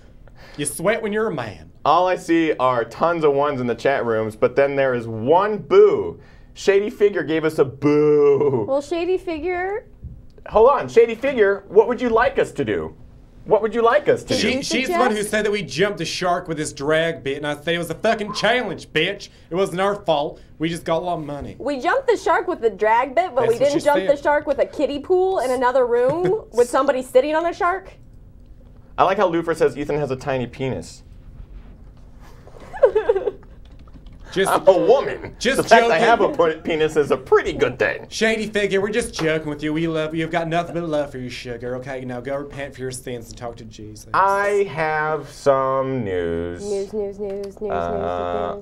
You sweat when you're a man. All I see are tons of ones in the chat rooms, but then there is one boo. Shady Figure gave us a boo. Well, Shady Figure, Hold on, Shady Figure, what would you like us to do? What would you like us to do? She's the one who said that we jumped the shark with this drag bit, and I said it was a fucking challenge, bitch. It wasn't our fault. We just got a lot of money. we jumped the shark with the drag bit, but That's we what didn't she jump said. the shark with a kiddie pool in another room with somebody sitting on a shark. I like how Lufer says Ethan has a tiny penis. Just I'm a woman. Just the fact I joking. have a penis is a pretty good thing. Shady Figure, we're just joking with you. We love you. You've got nothing but love for you, sugar. Okay, now go repent for your sins and talk to Jesus. I have some news. News.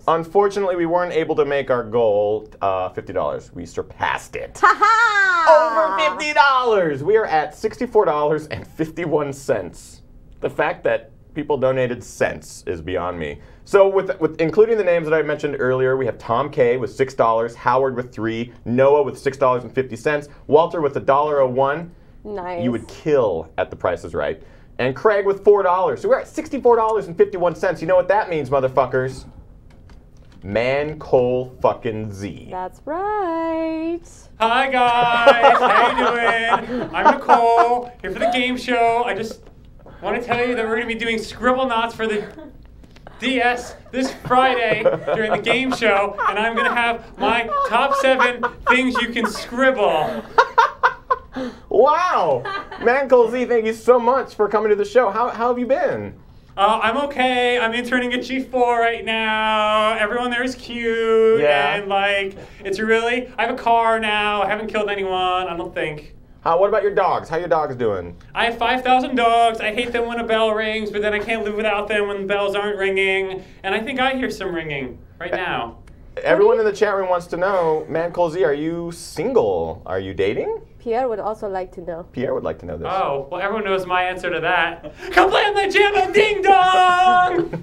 Unfortunately, we weren't able to make our goal, $50. We surpassed it. Ha-ha! Over $50! We are at $64.51. The fact that people donated cents is beyond me. So with including the names that I mentioned earlier, we have Tom K with $6, Howard with $3, Noah with $6.50, Walter with $1.01. Nice. You would kill at The Price is Right. And Craig with $4. So we're at $64.51. You know what that means, motherfuckers? Man Cole fucking Z. That's right. Hi guys, how you doing? I'm Nicole, here for the game show. I just want to tell you that we're going to be doing Scribble Knots for the DS this Friday during the game show, and I'm going to have my top 7 things you can scribble. Wow! Man Cole Z, thank you so much for coming to the show. How have you been? I'm okay. I'm interning at G4 right now. Everyone there is cute. Yeah. And, like, it's really... I have a car now. I haven't killed anyone, I don't think. What about your dogs? How your dogs doing? I have 5,000 dogs. I hate them when a bell rings, but then I can't live without them when the bells aren't ringing. And I think I hear some ringing right now. Everyone in the chat room wants to know, Man Cole Z, are you single? Are you dating? Pierre would also like to know. Pierre would like to know this. Oh, well, everyone knows my answer to that. Come play on the jam of ding dong!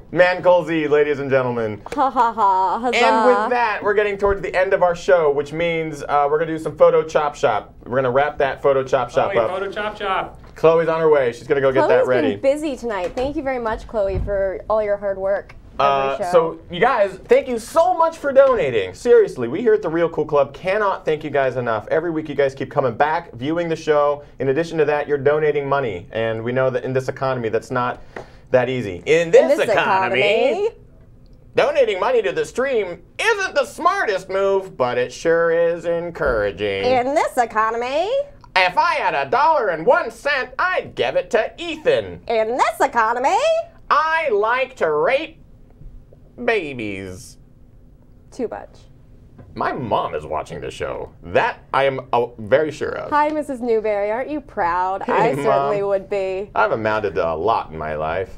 Man Cole Z, ladies and gentlemen. Ha ha ha. Huzzah. And with that, we're getting towards the end of our show, which means we're going to do some photo chop shop. We're going to wrap that photo chop shop up. Photo chop chop. Chloe's on her way. She's going to go get that ready. Chloe's been busy tonight. Thank you very much, Chloe, for all your hard work. Every show. So, you guys, thank you so much for donating. Seriously, we here at the Real Cool Club cannot thank you guys enough. Every week you guys keep coming back, viewing the show. In addition to that, you're donating money. And we know that in this economy, that's not that easy. In this economy, donating money to the stream isn't the smartest move, but it sure is encouraging. In this economy. If I had $1.01, I'd give it to Ethan. In this economy. I like to rape babies. Too much. My mom is watching the show. That I am very sure of. Hi, Mrs. Newberry. Aren't you proud? Hey, I certainly Mom. would be. I've amounted to a lot in my life.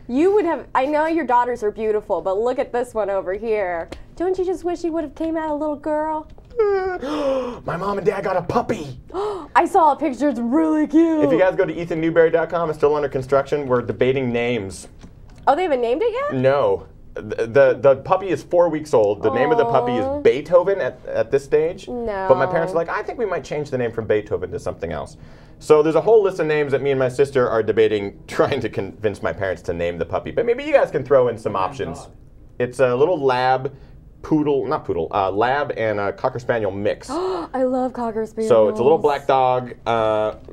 You would have. I know your daughters are beautiful, but look at this one over here. Don't you just wish you would have came out a little girl? My mom and dad got a puppy. I saw a picture. It's really cute. If you guys go to EthanNewberry.com, it's still under construction. We're debating names. Oh, they haven't named it yet? No. The puppy is 4 weeks old. The name of the puppy is Beethoven at this stage. No. But my parents are like, I think we might change the name from Beethoven to something else. So there's a whole list of names that me and my sister are debating, trying to convince my parents to name the puppy. But maybe you guys can throw in some options. It's a little lab lab and a Cocker Spaniel mix. I love Cocker Spaniels. So it's a little black dog.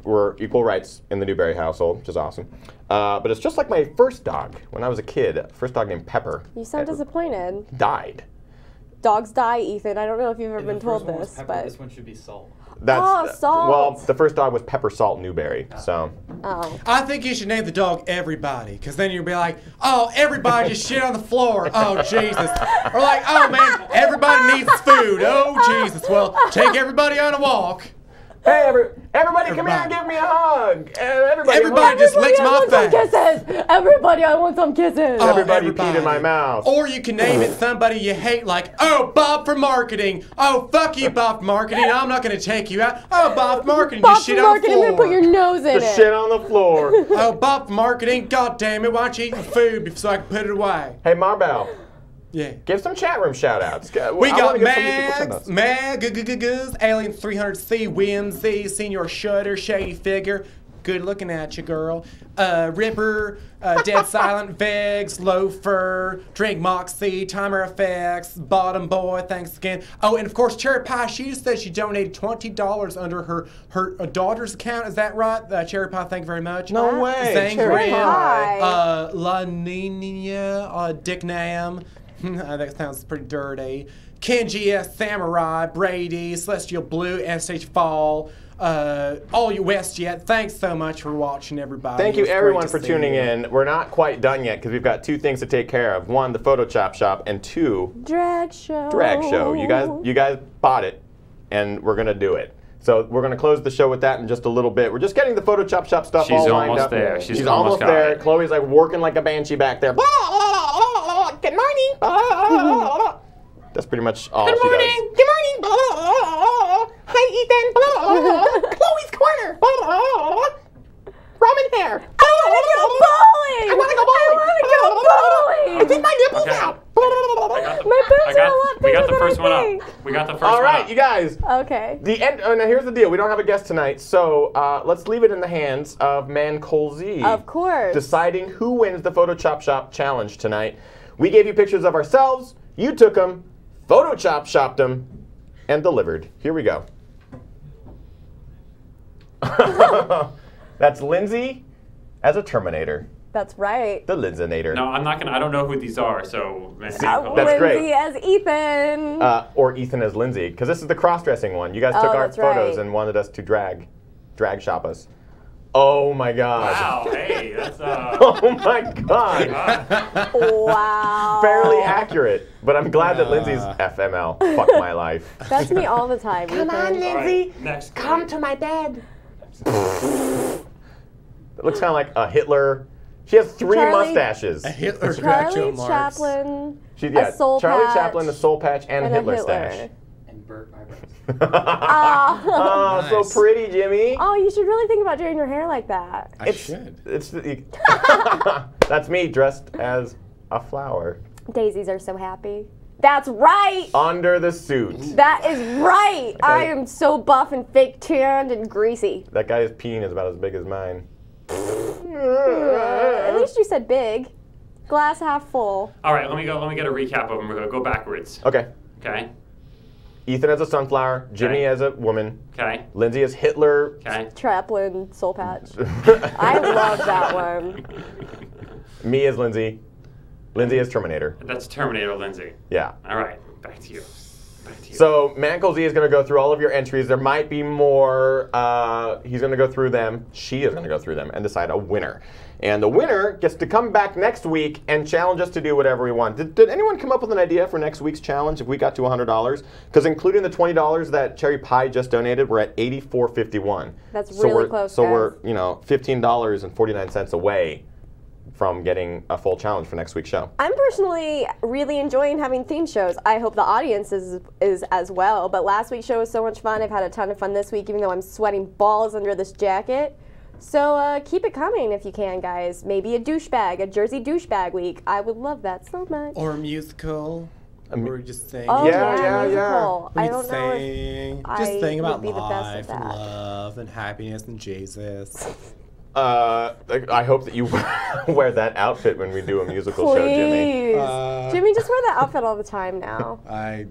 We're equal rights in the Newberry household, which is awesome. But it's just like my first dog when I was a kid. First dog named Pepper. You sound disappointed. Died. Dogs die, Ethan. I don't know if you've ever been told this, Pepper, but this one should be Salt. Salt. Well, the first dog was Pepper Salt Newberry. So. Oh. I think you should name the dog Everybody, because then you'll be like, oh, everybody just shit on the floor. Oh, Jesus. Or like, oh, man, everybody needs food. Oh, Jesus. Well, take everybody on a walk. Hey, everybody, come here and give me a hug. Everybody just licked my face. Kisses. Everybody, I want some kisses. Oh, Everybody peed in my mouth. Or you can name it somebody you hate, like, oh, Bob for marketing. Oh, fuck you, Bob for marketing. I'm not going to take you out. Oh, Bob for marketing. Bob You shit for on the marketing, I'm floor. gonna put your nose in Just it. shit on the floor. Oh, Bob for marketing. God damn it. Why don't you eat the food so I can put it away? Hey, Marbell, Yeah. give some chat room shout outs. We got Mags, Alien 300C, Whimsy, Senior Shutter, Shady Figure. Good looking at you, girl. Ripper, Dead Silent, Vegs, Loafer, Drink Moxie, Timer Effects, Bottom Boy, thanks again. Oh, and of course, Cherry Pie, she just said she donated $20 under her daughter's account. Is that right? Cherry Pie, thank you very much. No way. Zang Cherry Graham, Pie. La Nina, Dick Nam. That sounds pretty dirty. Kenji S. Samurai, Brady, Celestial Blue, SH Fall, all you WestJet. Thanks so much for watching, everybody. Thank It you, was great everyone, to for see tuning you. in. We're not quite done yet because we've got two things to take care of. One, the photo chop shop, and two, Drag show. drag show. You guys bought it, and we're gonna do it. So we're gonna close the show with that in just a little bit. We're just getting the photo chop shop stuff She's all lined almost up. there. She's She's almost almost got there. it. Chloe's like working like a banshee back there. Good morning. That's pretty much all she does. Good morning. Hi, Ethan. Chloe's corner. Ramen hair. I want to go bowling. I want to go bowling. Take my nipples Okay. out. My boobs are a lot we got bigger the than first I one think. up. We got the first All one right, up. you guys. Okay. The end. Now here's the deal. We don't have a guest tonight, so let's leave it in the hands of Man Cole Z. Of course. Deciding who wins the Photo Chop Shop challenge tonight. We gave you pictures of ourselves. You took them, Photo Chop shopped them, and delivered. Here we go. That's Lindsay as a Terminator. That's right. The Lindsaynator. No, I'm not gonna. I don't know who these are. So That's Lindsay great. as Ethan. Or Ethan as Lindsay, because this is the cross-dressing one. You guys took our that's photos right. and wanted us to drag shop us. Oh my God. Wow. Hey, that's Oh my God. Wow. Fairly accurate, but I'm glad that Lindsay's FML. Fuck my life. That's me all the time. Come on, Lindsay. Next. Come to my bed. It looks kind of like a Hitler. She has three Charlie- mustaches. Hitler Charlie Marx. Chaplin. Yeah, a soul Charlie patch, Chaplin, the soul patch, and, and a Hitler a Hitler. stash. And Burt eyebrows. Oh, Nice. so pretty, Jimmy. Oh, you should really think about doing your hair like that. I should. That's me dressed as a flower. Daisies are so happy. That's right. Under the suit. That is right. I am so buff and fake tanned and greasy. That guy's peen is about as big as mine. At least you said big. Glass half full. All right. Let me get a recap of them. We're gonna go backwards. Okay. Okay. Ethan as a sunflower, Jimmy Okay. as a woman, Okay. Lindsay as Hitler. Okay. Chaplin soul patch. I love that one. Me as Lindsay. Lindsay as Terminator. That's Terminator Lindsay. Yeah. All right. Back to you. Back to you. So Mancle Z is going to go through all of your entries. There might be more. He's going to go through them. She is going to go through them and decide a winner. And the winner gets to come back next week and challenge us to do whatever we want. Did anyone come up with an idea for next week's challenge if we got to $100? Because including the $20 that Cherry Pie just donated, we're at $84.51. That's So really we're, close, So guys. we're $15.49 away. from getting a full challenge for next week's show? I'm personally really enjoying having theme shows. I hope the audience is as well. But last week's show was so much fun. I've had a ton of fun this week, even though I'm sweating balls under this jacket. So keep it coming if you can, guys. Maybe a douchebag, a Jersey douchebag week. I would love that so much. Or a musical. Or just sing. Oh Yeah. musical. I We'd don't know if sing. I Just sing about would be the best life at and that. love and happiness and Jesus. I hope that you wear that outfit when we do a musical show, Jimmy. Please. Jimmy, just wear that outfit all the time now.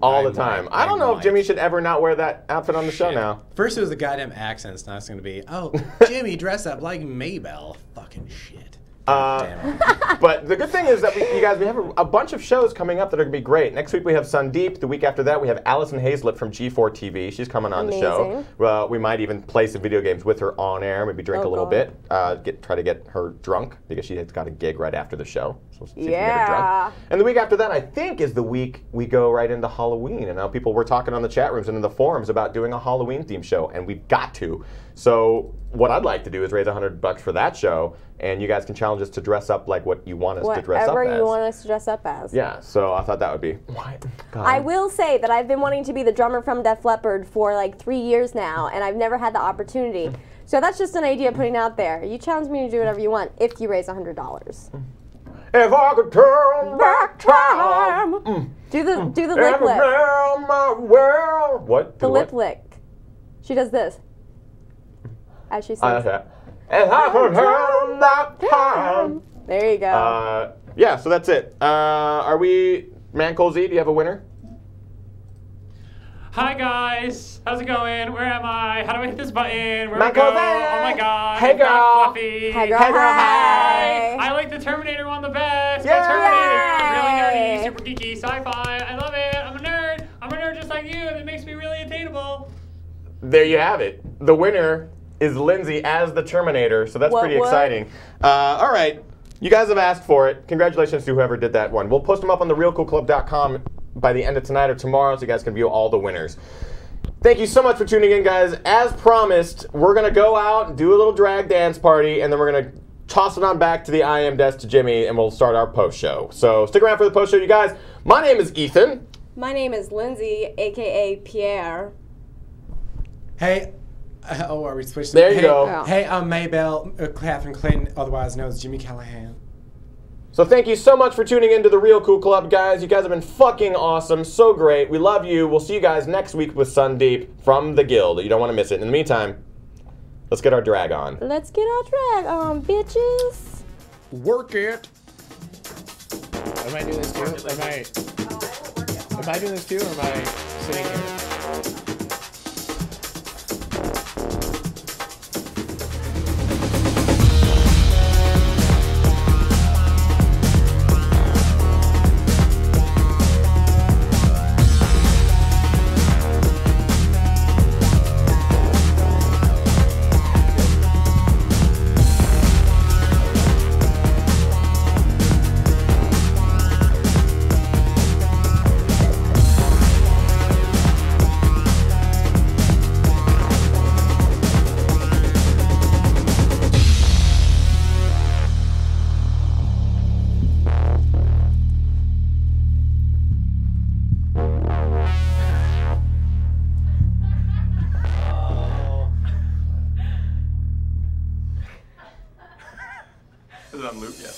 All the time. I don't know if Jimmy should ever not wear that outfit on the show now. First it was the goddamn accents, now it's going to be, oh, Jimmy, dress up like Maybelle. Fucking shit. Damn it. But the good thing is that we have a bunch of shows coming up that are going to be great. Next week we have Sundeep. The week after that we have Allison Hazlett from G4 TV. She's coming on the show. We might even play some video games with her on air, maybe drink a little bit, try to get her drunk because she has got a gig right after the show. So see if we can get her drunk. And the week after that I think is the week we go right into Halloween. And now people were talking on the chat rooms and in the forums about doing a Halloween themed show, and we've got to. So what I'd like to do is raise $100 for that show, and you guys can challenge us to dress up like what you want us to dress up as. Whatever you want us to dress up as. Yeah, so I thought that would be. What? God. I will say that I've been wanting to be the drummer from Def Leppard for like 3 years now, and I've never had the opportunity. So that's just an idea putting out there. You challenge me to do whatever you want if you raise $100. If I could turn back time. Do the lip lick. What? The lip lick. She does this. As she sings. Okay. If I could turn back time. There you go. Yeah, so that's it. Are we, Man Cold Z, do you have a winner? Hi guys, how's it going? Where am I? How do I hit this button? Where do I Man go? Cold Z. Oh my god. Hey, I've got girl. Fluffy. Hi, girl. Hey, girl. Hi. I like the Terminator one the best. Yay. Go Terminator. Yay. Really nerdy, super geeky, sci-fi. I love it. I'm a nerd. I'm a nerd just like you, and it makes me really attainable. There you have it. The winner is Lindsay as the Terminator, so that's pretty exciting. All right, you guys have asked for it. Congratulations to whoever did that one. We'll post them up on the realcoolclub.com by the end of tonight or tomorrow, so you guys can view all the winners. Thank you so much for tuning in, guys. As promised, we're going to go out and do a little drag dance party, and then we're going to toss it on back to the IM desk to Jimmy, and we'll start our post show. So stick around for the post show, you guys. My name is Ethan. My name is Lindsay, a.k.a. Pierre. Hey, are we switching? There you go. Hey, I'm Maybelle, Catherine Clinton, otherwise known as Jimmy Callahan. So thank you so much for tuning into the Real Cool Club, guys. You guys have been fucking awesome. So great. We love you. We'll see you guys next week with Sundeep from the Guild. You don't want to miss it. In the meantime, let's get our drag on. Let's get our drag on, bitches. Work it. Am I doing this too? Am I doing this too, or am I sitting here? Is it on loop yet?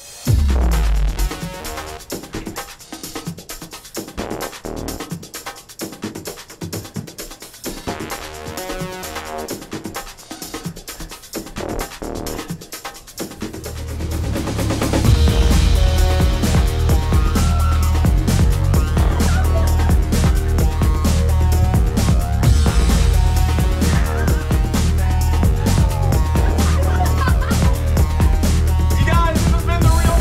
You guys, this has been the Real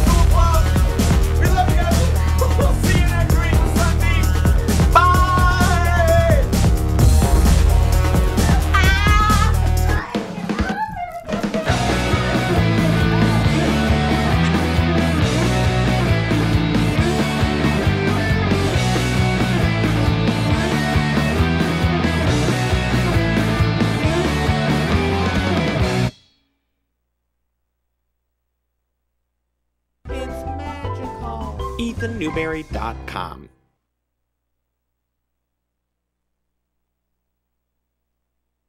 ethannewberry.com.